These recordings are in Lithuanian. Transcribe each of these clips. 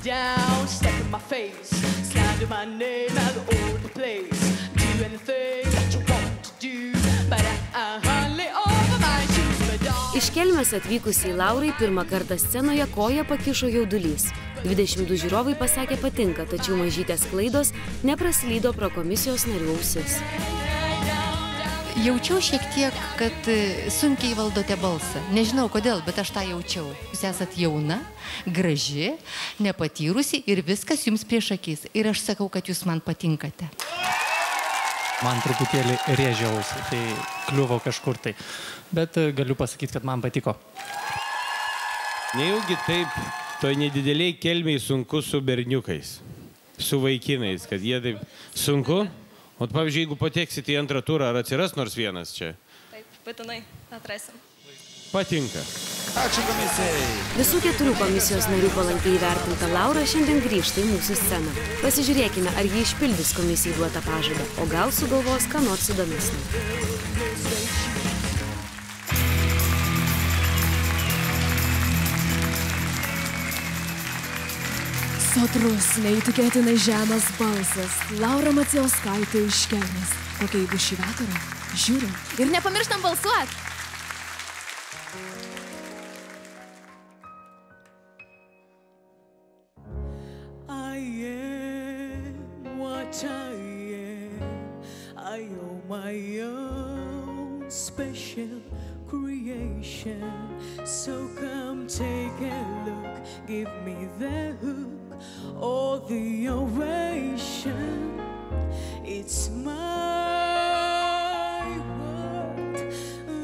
down, step in my face, slander my name all over the place. Do anything that you want to do, but I hardly over my shoes, madame. Iš Kelmės atvykusiai Laurai pirmą kartą scenoje koją pakišo jaudulys. 22 žiūrovai pasakė patinka, tačiau mažytės klaidos nepraslydo pro komisijos narių ausis. Jaučiau šiek tiek, kad sunkiai valdote balsą. Nežinau kodėl, bet aš tą jaučiau. Jūs esat jauna, graži, nepatyrusi ir viskas jums prieš akis. Ir aš sakau, kad jūs man patinkate. Man truputėlį rėžė ausį, tai kliuvo kažkur tai. Bet galiu pasakyti, kad man patiko. Nejaugi taip, toj nedideliai Kelmei sunku su berniukais, su vaikinais, kad jie taip sunku? O pavyzdžiui, jeigu pateksit į antrą turą, ar atsiras nors vienas čia? Taip, būtinai atrasim. Patinka. Ačiū komisijai. Visų 4 komisijos narių palankiai įvertinta Laura šiandien grįžta į mūsų sceną. Pasižiūrėkime, ar ji išpildys komisijai duotą pažadą, o gal sugalvos ką nors įdomesnio. Sodrus, neįtikėtinai žemas balsas. Laura Macijauskaitė iš Kelmės. Kokia jeigu šį vakarą? Žiūrim. Ir nepamirštam balsuot. I am what I am. I own my own special creation. So come take a look. Give me the hook. All the ovation, it's my world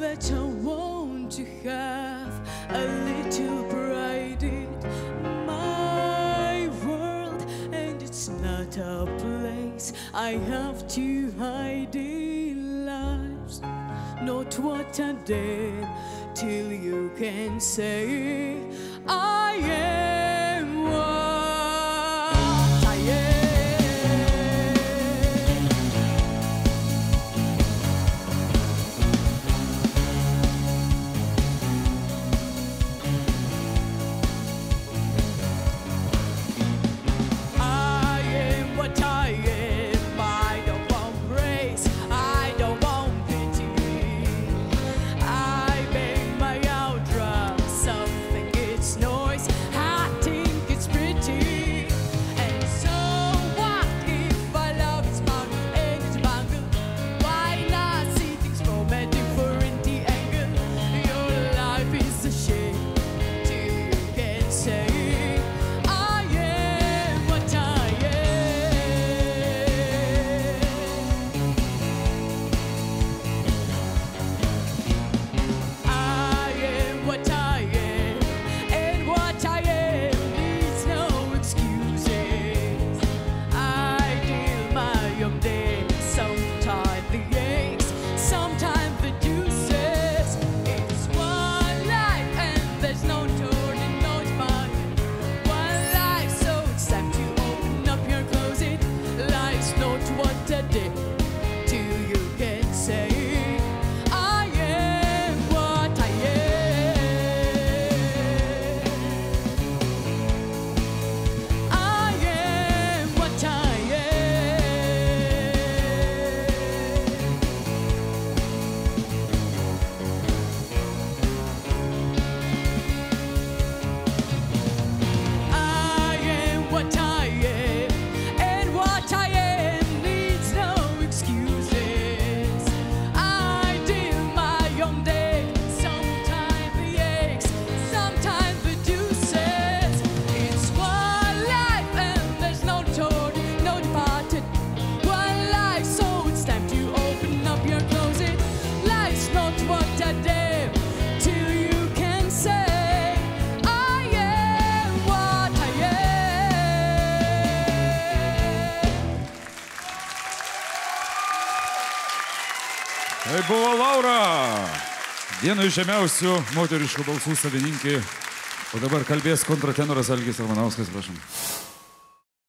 that I want to have a little pride in my world, and it's not a place I have to hide in lives, not what I did till you can say I am what Tai buvo Laura, viena iš žemiausių moteriškų balsų savininkė. O dabar kalbės kontratenoras Algis Ramanauskas, prašom.